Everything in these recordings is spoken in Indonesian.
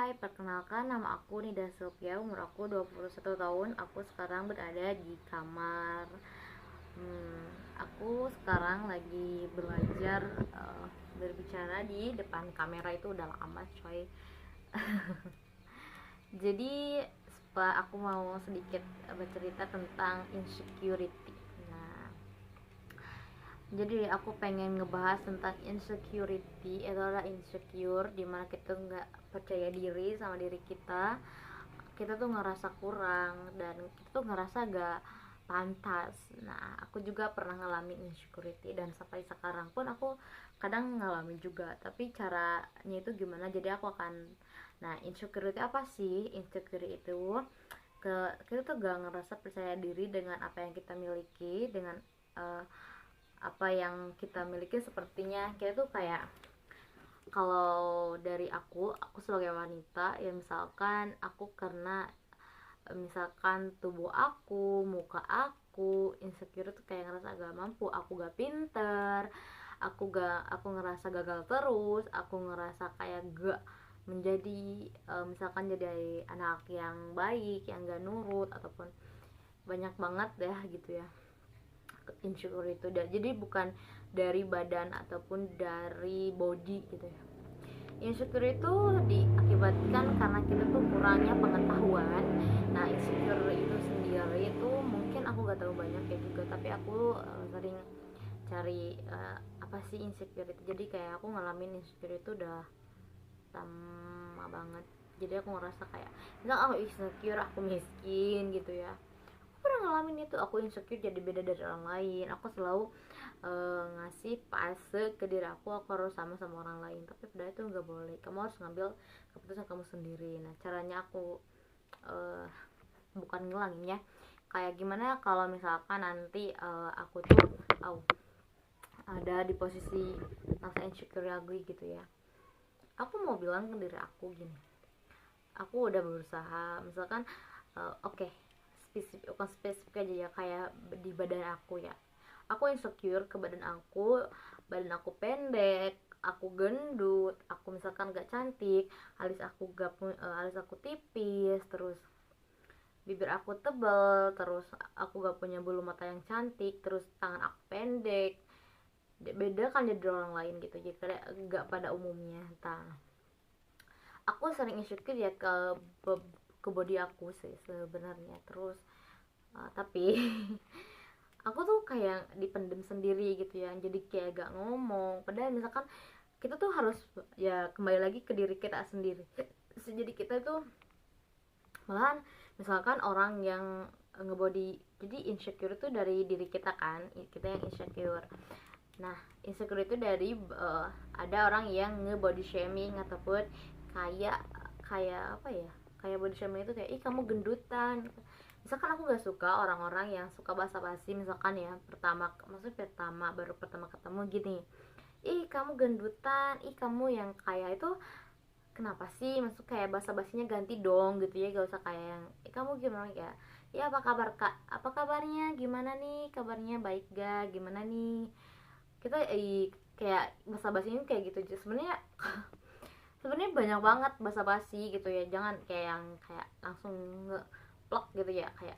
Hai, perkenalkan nama aku Nida Sylvia, umur aku 21 tahun. Aku sekarang berada di kamar. Aku sekarang lagi belajar berbicara di depan kamera itu udah lama, coy. Jadi, aku mau sedikit bercerita tentang insecurity. Nah, jadi aku pengen ngebahas tentang insecurity. Itu adalah insecure dimana kita nggak percaya diri sama diri kita tuh ngerasa kurang dan kita tuh ngerasa gak pantas. Nah, aku juga pernah ngalamin insecurity dan sampai sekarang pun aku kadang ngalamin juga, tapi caranya itu gimana. Jadi aku akan, nah, insecurity apa sih? Insecurity itu kita tuh gak ngerasa percaya diri dengan apa yang kita miliki, dengan uh, apa yang kita miliki. Sepertinya kita tuh kayak, kalau dari aku sebagai wanita ya, misalkan aku karena misalkan tubuh aku, muka aku insecure tuh kayak ngerasa gak mampu, aku gak pinter, aku ngerasa gagal terus, aku ngerasa kayak gak menjadi misalkan jadi anak yang baik, yang gak nurut, ataupun banyak banget deh gitu ya insecure itu. Jadi bukan dari badan ataupun dari body gitu ya. Insecure itu diakibatkan karena kita tuh kurangnya pengetahuan. Nah, insecure itu sendiri itu mungkin aku gak tahu banyak ya juga, tapi aku sering cari apa sih insecure itu. Jadi kayak aku ngalamin insecure itu udah lama banget. Jadi aku ngerasa kayak, misal aku insecure aku miskin gitu ya, pernah ngalamin itu. Aku insecure jadi beda dari orang lain. Aku selalu ngasih fase ke diri aku harus sama orang lain, tapi padahal itu nggak boleh. Kamu harus ngambil keputusan kamu sendiri. Nah, caranya aku bukan ngilangin ya, kayak gimana kalau misalkan nanti aku tuh ada di posisi rasa insecure lagi gitu ya, aku mau bilang ke diri aku gini, aku udah berusaha. Misalkan oke, bukan spesifik aja ya, kayak di badan aku ya, aku insecure ke badan aku pendek, aku gendut, aku misalkan gak cantik, alis aku tipis, terus bibir aku tebal, terus aku gak punya bulu mata yang cantik, terus tangan aku pendek. Beda kan jadi orang lain gitu, jadi kayak gak pada umumnya. Aku sering insecure ya ke body aku sih sebenarnya. Terus tapi aku tuh kayak dipendem sendiri gitu ya, jadi kayak gak ngomong. Padahal misalkan kita tuh harus ya kembali lagi ke diri kita sendiri. Jadi kita tuh malahan, misalkan orang yang ngebody, jadi insecure itu dari diri kita kan, kita yang insecure. Nah, insecure itu dari ada orang yang nge-body shaming, ataupun kayak kayak apa ya, kayak body shaming itu kayak, ih kamu gendutan. Misalkan aku gak suka orang-orang yang suka basa-basi, misalkan ya, baru pertama ketemu gini, ih kamu gendutan, ih kamu yang kayak itu, kenapa sih? Maksud kayak basa-basinya ganti dong gitu ya, gak usah kayak yang, kamu gimana ya, ya apa kabar kak, apa kabarnya, gimana nih kabarnya, baik gak, gimana nih. Kita kayak basa-basinya kayak gitu aja sebenarnya. Sebenarnya banyak banget basa-basi gitu ya, jangan kayak yang kayak langsung ngeplok gitu ya, kayak,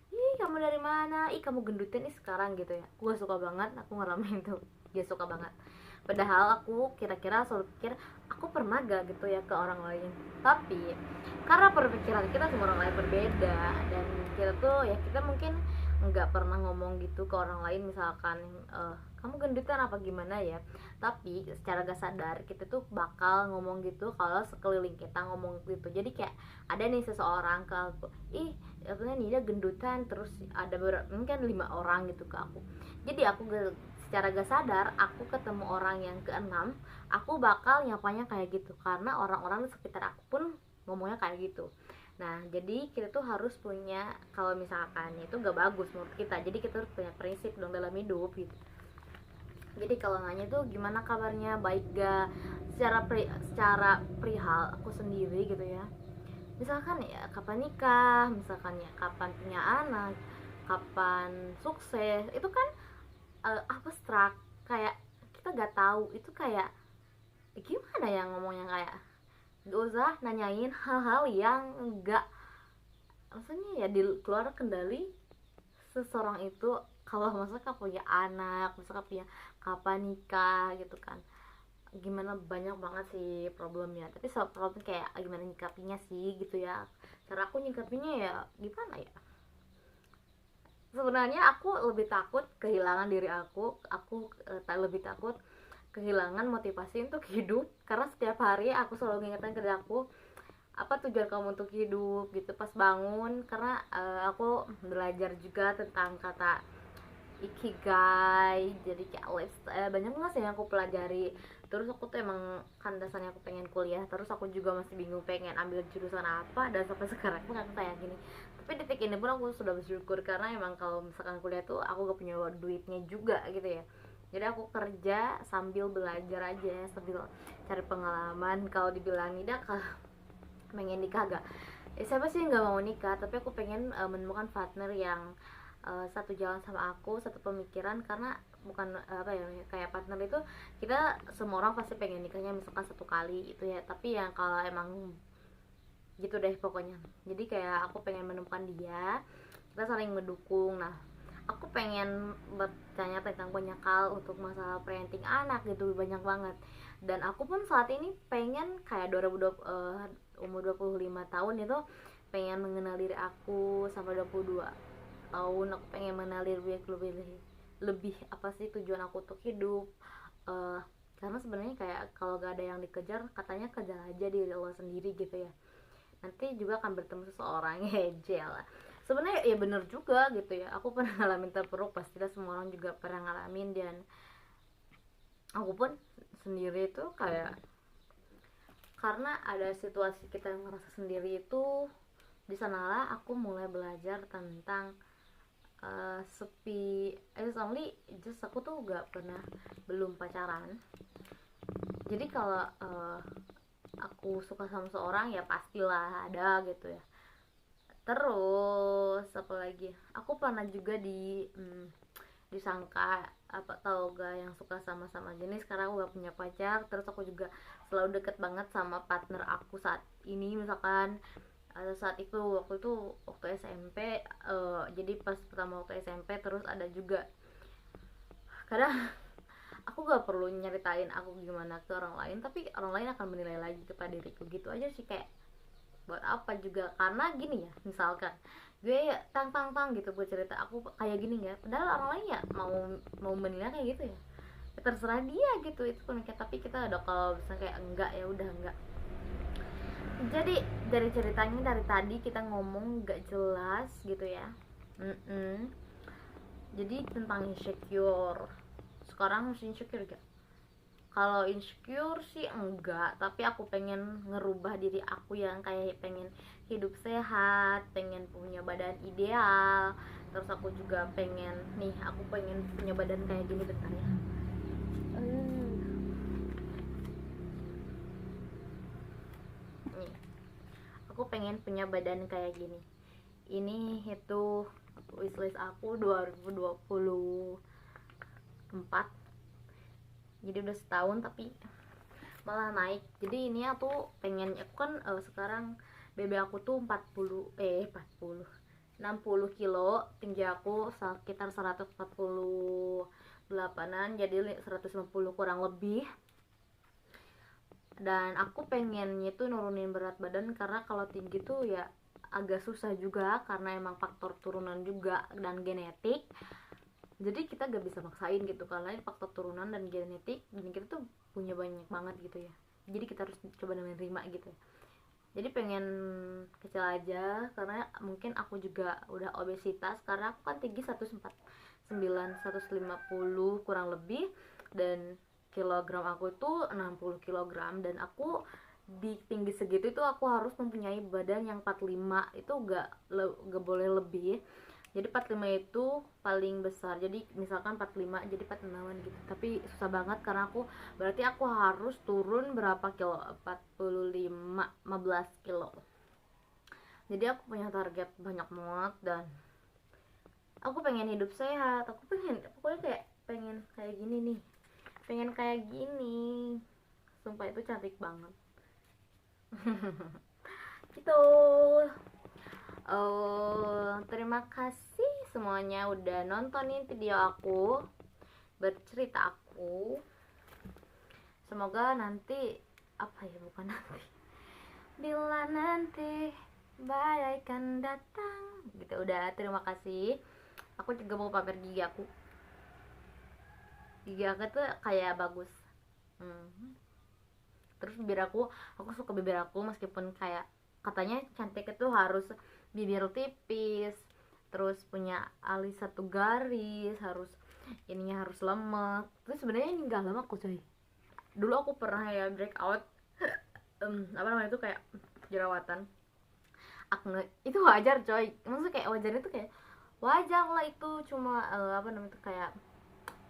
ih kamu dari mana, ih kamu gendutan nih sekarang gitu ya. Aku gak suka banget, aku ngalamin tuh gak suka banget. Padahal aku kira-kira selalu pikir aku pernah gak gitu ya ke orang lain, tapi karena perpikiran kita sama orang lain berbeda, dan kita tuh ya, kita mungkin nggak pernah ngomong gitu ke orang lain, misalkan kamu gendutan apa gimana ya, tapi secara gak sadar kita tuh bakal ngomong gitu kalau sekeliling kita ngomong gitu. Jadi kayak ada nih seseorang ke aku, ih katanya Nida gendutan, terus ada mungkin 5 orang gitu ke aku. Jadi secara gak sadar aku ketemu orang yang keenam, aku bakal nyapanya kayak gitu, karena orang-orang di sekitar aku pun ngomongnya kayak gitu. Nah, jadi kita tuh harus punya, kalau misalkan itu gak bagus menurut kita, jadi kita harus punya prinsip dong dalam hidup gitu. Jadi kalau nanya tuh gimana kabarnya, baik gak, secara perihal aku sendiri gitu ya, misalkan ya kapan nikah, misalkan ya kapan punya anak, kapan sukses, itu kan abstrak, kayak kita gak tahu itu kayak gimana ya ngomongnya, kayak gak usah nanyain hal-hal yang enggak, maksudnya ya di keluar kendali seseorang itu. Kalau misalkan punya anak, misalkan punya kapan nikah gitu kan, gimana banyak banget sih problemnya, tapi soal problem kayak gimana nyikapinya sih gitu ya. Cara aku nyikapinya ya gimana ya, sebenarnya aku lebih takut kehilangan diri aku lebih takut kehilangan motivasi untuk hidup, karena setiap hari aku selalu mengingatkan ke diri aku apa tujuan kamu untuk hidup gitu pas bangun, karena aku belajar juga tentang kata ikigai, jadi kayak lifestyle banyak banget sih yang aku pelajari. Terus aku tuh emang kan dasarnya aku pengen kuliah, terus aku juga masih bingung pengen ambil jurusan apa, dan sampai sekarang pun aku kayak gini. Tapi detik ini pun aku sudah bersyukur, karena emang kalau misalkan kuliah tuh aku gak punya duitnya juga gitu ya, jadi aku kerja sambil belajar aja, sambil cari pengalaman. Kalau dibilang tidak pengen nikah gak, siapa sih nggak mau nikah, tapi aku pengen menemukan partner yang satu jalan sama aku, satu pemikiran. Karena bukan apa ya, kayak partner itu kita semua orang pasti pengen nikahnya misalkan satu kali itu ya, tapi yang kalau emang gitu deh pokoknya. Jadi kayak aku pengen menemukan dia, kita saling mendukung. Nah, aku pengen bertanya tentang banyak hal untuk masalah parenting anak gitu, banyak banget. Dan aku pun saat ini pengen kayak 2020, umur 25 tahun itu pengen mengenal diri aku. Sampai 22 tahun aku pengen mengenal diri lebih apa sih tujuan aku untuk hidup. Eh, karena sebenarnya kayak kalau gak ada yang dikejar, katanya kejar aja diri lo sendiri gitu ya, nanti juga akan bertemu seseorang. Hejel sebenarnya ya, bener juga gitu ya, aku pernah ngalamin terpuruk, pastilah semua orang juga pernah ngalamin. Dan aku pun sendiri itu kayak, karena ada situasi kita yang merasa sendiri itu, di sanalah aku mulai belajar tentang sepi. Only just aku tuh gak pernah, belum pacaran, jadi kalau aku suka sama seorang ya pastilah ada gitu ya. Terus apa lagi, aku pernah juga disangka apa tau gak, yang suka sama-sama jenis. Sekarang aku gak punya pacar, terus aku juga selalu deket banget sama partner aku saat ini. Misalkan saat itu waktu SMP, jadi pas pertama waktu SMP, terus ada juga kadang aku gak perlu nyeritain aku gimana ke orang lain, tapi orang lain akan menilai lagi kepada diriku. Gitu aja sih, kayak buat apa juga. Karena gini ya, misalkan gue tang tang tang gitu gue cerita aku kayak gini ya, padahal orang lain ya mau menilai kayak gitu ya, ya terserah dia gitu, itu pemikiran. Tapi kita ada kalau misalnya kayak enggak, ya udah enggak. Jadi dari ceritanya dari tadi kita ngomong gak jelas gitu ya. Jadi tentang insecure, sekarang masih insecure gak? Kalau insecure sih enggak, tapi aku pengen ngerubah diri aku yang kayak pengen hidup sehat, pengen punya badan ideal. Terus aku juga pengen, nih aku pengen punya badan kayak gini, bentar ya. Nih, aku pengen punya badan kayak gini. Ini itu wishlist aku 2024. Jadi udah setahun tapi malah naik. Jadi ini aku pengen, aku kan sekarang BB aku tuh 60 kilo, tinggi aku sekitar 148an, jadi 150 kurang lebih. Dan aku pengennya tuh nurunin berat badan, karena kalau tinggi tuh ya agak susah juga, karena emang faktor turunan juga dan genetik. Jadi kita gak bisa maksain gitu, karena ini faktor turunan dan genetik, dan kita tuh punya banyak banget gitu ya, jadi kita harus coba menerima gitu. Jadi pengen kecil aja, karena mungkin aku juga udah obesitas, karena aku kan tinggi 149 150 kurang lebih, dan kilogram aku itu 60 kilogram. Dan aku di tinggi segitu itu aku harus mempunyai badan yang 45, itu gak boleh lebih. Jadi 45 itu paling besar, jadi misalkan 45 jadi 46an gitu. Tapi susah banget, karena aku berarti aku harus turun berapa kilo, 15 kilo. Jadi aku punya target banyak banget, dan aku pengen hidup sehat. Aku pengen, pokoknya kayak pengen kayak gini nih, pengen kayak gini. Sumpah itu cantik banget. Gitu. Terima kasih semuanya udah nontonin video aku, bercerita aku. Semoga nanti bukan nanti, bila nanti bagaikan datang gitu. Udah, terima kasih. Aku juga mau pamer gigi aku. Gigi aku tuh kayak bagus. Terus bibir aku suka bibir aku, meskipun kayak katanya cantik itu harus bibir tipis, terus punya alis 1 garis, harus ininya harus lemak. Terus sebenarnya ini enggak lemak kok coy. Dulu aku pernah ya breakout apa namanya itu kayak jerawatan acne. Itu wajar coy, maksudnya kayak wajarnya tuh kayak wajar lah, itu cuma apa namanya itu kayak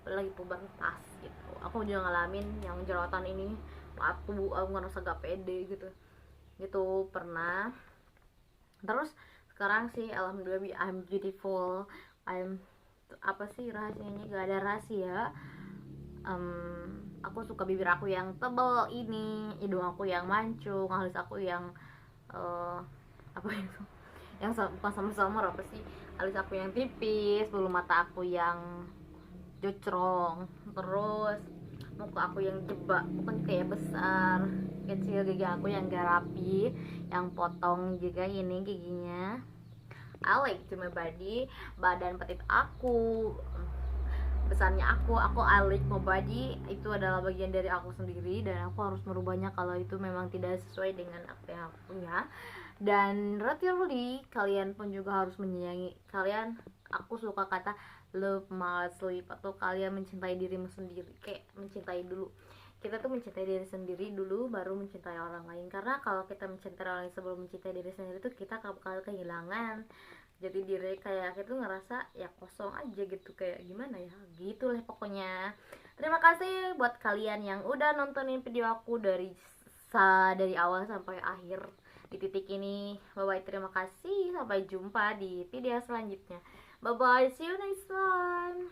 lagi pubertas gitu. Aku juga ngalamin yang jerawatan ini aku ngerasa gak pede gitu pernah. Terus sekarang sih alhamdulillah I'm beautiful, I'm apa sih rahasianya, gak ada rahasia. Aku suka bibir aku yang tebal ini, hidung aku yang mancung, alis aku yang apa itu yang bukan sama-sama apa sih, alis aku yang tipis, bulu mata aku yang jocrong, terus muka aku yang jebak, bukan kayak besar kecil, gigi aku yang gak rapi, yang potong juga ini giginya. I like to my body, badan petit aku, besarnya aku I like my body, itu adalah bagian dari aku sendiri dan aku harus merubahnya kalau itu memang tidak sesuai dengan apa yang aku punya. Dan literally kalian pun juga harus menyayangi kalian. Aku suka kata love myself, atau kalian mencintai dirimu sendiri, kayak mencintai dulu. Kita tuh mencintai diri sendiri dulu baru mencintai orang lain, karena kalau kita mencintai orang lain sebelum mencintai diri sendiri tuh kita bakal kehilangan jadi diri, kayak kita tuh ngerasa ya kosong aja gitu, kayak gimana ya gitu lah pokoknya. Terima kasih buat kalian yang udah nontonin video aku dari awal sampai akhir di titik ini. Bye bye, terima kasih, sampai jumpa di video selanjutnya. Bye bye, see you next one.